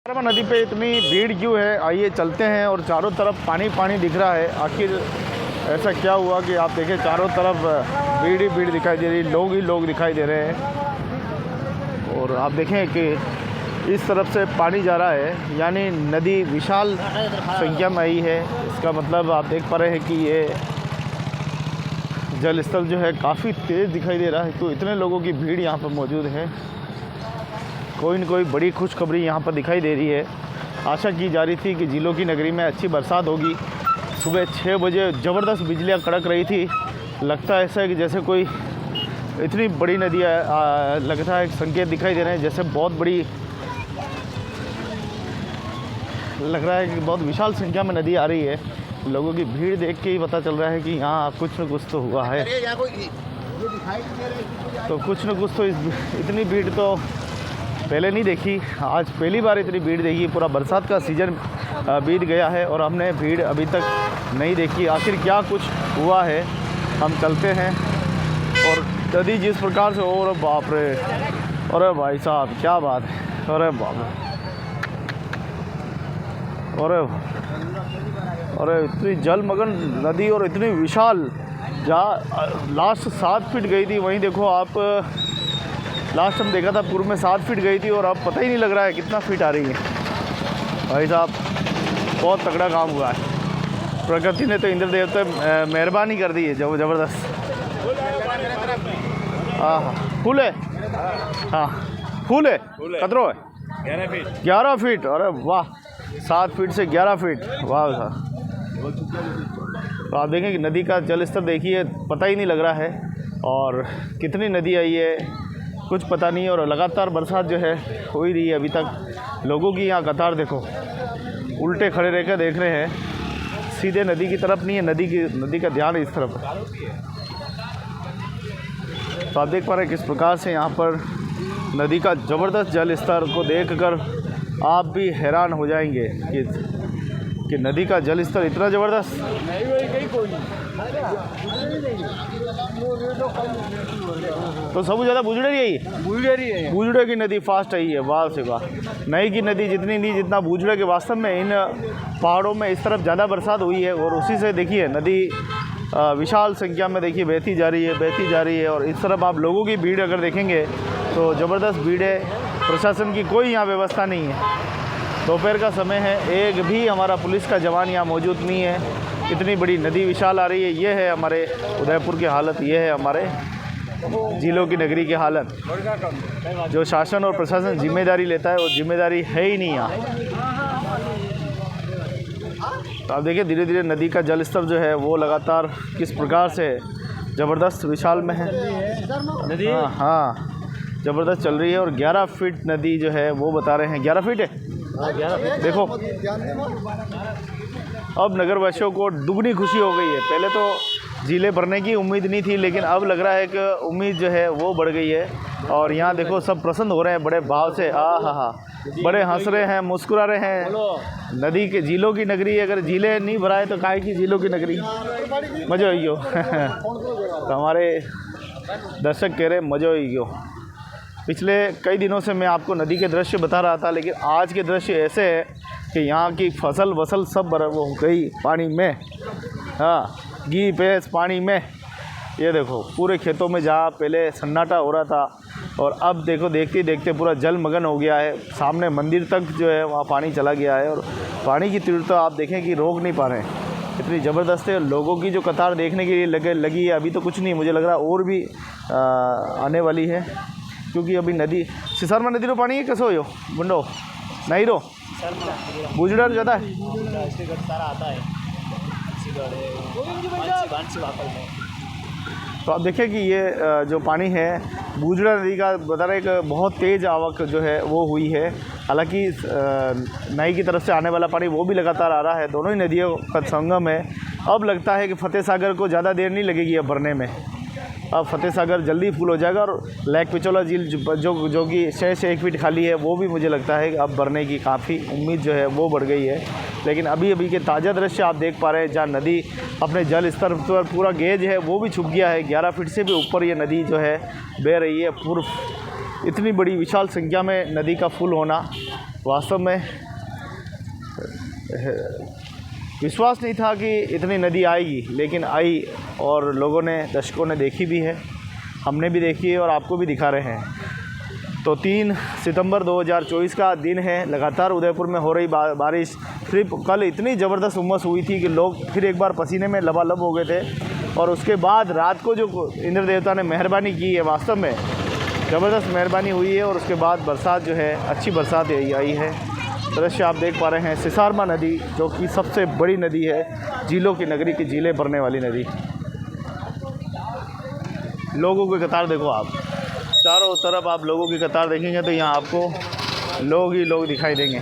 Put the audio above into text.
महात्मा नदी पे इतनी भीड़ क्यों है? आइए चलते हैं। और चारों तरफ पानी पानी दिख रहा है। आखिर ऐसा क्या हुआ कि आप देखें चारों तरफ भीड़ ही भीड़ दिखाई दे रही, लोग ही लोग दिखाई दे रहे हैं। और आप देखें कि इस तरफ से पानी जा रहा है, यानी नदी विशाल संख्या में आई है। इसका मतलब आप देख पा रहे हैं कि ये जल स्तर जो है काफ़ी तेज़ दिखाई दे रहा है। तो इतने लोगों की भीड़ यहाँ पर मौजूद है। कोई न कोई बड़ी खुशखबरी यहाँ पर दिखाई दे रही है। आशा की जा रही थी कि झीलों की नगरी में अच्छी बरसात होगी। सुबह 6 बजे ज़बरदस्त बिजलियाँ कड़क रही थी। लगता है ऐसा है कि जैसे कोई इतनी बड़ी नदी लगता है, संकेत दिखाई दे रहे हैं जैसे बहुत बड़ी, लग रहा है कि बहुत विशाल संख्या में नदी आ रही है। लोगों की भीड़ देख के ही पता चल रहा है कि यहाँ कुछ न कुछ तो हुआ है। तो कुछ न कुछ तो इतनी भीड़ तो पहले नहीं देखी, आज पहली बार इतनी भीड़ देखी। पूरा बरसात का सीज़न बीत गया है और हमने भीड़ अभी तक नहीं देखी। आखिर क्या कुछ हुआ है, हम चलते हैं। और नदी जिस प्रकार से, और बाप रे, अरे भाई साहब क्या बात है, अरे बाप अरे इतनी जलमग्न नदी और इतनी विशाल, जहाँ लास्ट 7 फीट गई थी, वहीं देखो आप, लास्ट हम देखा था पूर्व में 7 फीट गई थी और अब पता ही नहीं लग रहा है कितना फीट आ रही है। भाई साहब बहुत तगड़ा काम हुआ है। प्रकृति ने तो इंद्र देवता मेहरबानी कर दी है ज़बरदस्त। हाँ फूल है, हाँ फूल है, कतरो है 11 फीट। अरे वाह, 7 फीट से 11 फीट, वाह साहब। तो आप देखें कि नदी का जल स्तर देखिए, पता ही नहीं लग रहा है। और कितनी नदी आई है कुछ पता नहीं। और लगातार बरसात जो है हो ही रही है अभी तक। लोगों की यहाँ कतार देखो, उल्टे खड़े रहकर देख रहे हैं, सीधे नदी की तरफ नहीं है, नदी का ध्यान इस तरफ है। तो आप देख पा रहे हैं किस प्रकार से यहाँ पर नदी का ज़बरदस्त जल स्तर को देखकर आप भी हैरान हो जाएंगे कि नदी का जल स्तर इतना ज़बरदस्त। तो सब ज़्यादा बूझड़े की नदी फास्ट आई है, वाह से वाह। नई की नदी जितनी नहीं जितना बूझड़े के, वास्तव में इन पहाड़ों में इस तरफ ज़्यादा बरसात हुई है और उसी से देखिए नदी विशाल संख्या में देखिए बहती जा रही है। और इस तरफ आप लोगों की भीड़ अगर देखेंगे तो ज़बरदस्त भीड़ है। प्रशासन की कोई यहाँ व्यवस्था नहीं है। दोपहर का समय है, एक भी हमारा पुलिस का जवान यहाँ मौजूद नहीं है। इतनी बड़ी नदी विशाल आ रही है। ये है हमारे उदयपुर की हालत, ये है हमारे झीलों की नगरी की हालत। जो शासन और प्रशासन जिम्मेदारी लेता है वो जिम्मेदारी है ही नहीं यहाँ। तो आप देखिए धीरे धीरे नदी का जल स्तर जो है वो लगातार किस प्रकार से ज़बरदस्त विशाल में है नदी। हाँ ज़बरदस्त चल रही है। और 11 फीट नदी जो है वो बता रहे हैं, 11 फीट है। देखो अब नगरवासियों को दुगनी खुशी हो गई है। पहले तो झीलें भरने की उम्मीद नहीं थी, लेकिन अब लग रहा है कि उम्मीद जो है वो बढ़ गई है। और यहाँ देखो सब प्रसन्न हो रहे हैं बड़े भाव से, हा, बड़े हंस रहे हैं, मुस्कुरा रहे हैं। नदी के झीलों की नगरी, अगर झीलें नहीं भराए तो काहे की झीलों की नगरी, मज़ो आइयो। तो हमारे दर्शक कह रहे मज़ो आइयो। पिछले कई दिनों से मैं आपको नदी के दृश्य बता रहा था, लेकिन आज के दृश्य ऐसे है कि यहाँ की फसल वसल सब वो हो गई पानी में। हाँ घी भैंस पानी में। ये देखो पूरे खेतों में जहाँ पहले सन्नाटा हो रहा था और अब देखो देखते देखते पूरा जलमग्न हो गया है। सामने मंदिर तक जो है वहाँ पानी चला गया है। और पानी की तीव्रता आप देखें कि रोक नहीं पा रहे हैं, इतनी ज़बरदस्त है। लोगों की जो कतार देखने के लिए लगी है, अभी तो कुछ नहीं, मुझे लग रहा है और भी आने वाली है। क्योंकि अभी नदी सिसार में नदी रो पानी है कैसे हो बुंडो नहीं रो बूझड़ा ज़्यादा है। तो आप देखें कि ये जो पानी है बूझड़ा नदी का बता रहे कि बहुत तेज़ आवक जो है वो हुई है। हालांकि नई की तरफ से आने वाला पानी वो भी लगातार आ रहा है, दोनों ही नदियों का संगम है। अब लगता है कि फतेह सागर को ज़्यादा देर नहीं लगेगी अब भरने में। अब फतेह सागर जल्दी फुल हो जाएगा। और लेक पिछोला झील जो कि 6 से 1 फीट खाली है, वो भी मुझे लगता है कि अब भरने की काफ़ी उम्मीद जो है वो बढ़ गई है। लेकिन अभी के ताज़ा दृश्य आप देख पा रहे हैं, जहाँ नदी अपने जल स्तर पर पूरा गेज है वो भी छुप गया है। 11 फीट से भी ऊपर ये नदी जो है बह रही है। पूर्व इतनी बड़ी विशाल संख्या में नदी का फुल होना वास्तव में विश्वास नहीं था कि इतनी नदी आएगी, लेकिन आई और लोगों ने, दर्शकों ने देखी भी है, हमने भी देखी है और आपको भी दिखा रहे हैं। तो 3 सितंबर 2024 का दिन है। लगातार उदयपुर में हो रही बारिश। सिर्फ कल इतनी ज़बरदस्त उमस हुई थी कि लोग फिर एक बार पसीने में लबालब हो गए थे, और उसके बाद रात को जो इंद्र देवता ने मेहरबानी की है, वास्तव में ज़बरदस्त मेहरबानी हुई है, और उसके बाद बरसात जो है, अच्छी बरसात आई है। दृश्य आप देख पा रहे हैं सिसारमा नदी, जो कि सबसे बड़ी नदी है, झीलों की नगरी की झीलें भरने वाली नदी। लोगों की कतार देखो आप, चारों तरफ आप लोगों की कतार देखेंगे तो यहाँ आपको लोग ही लोग दिखाई देंगे।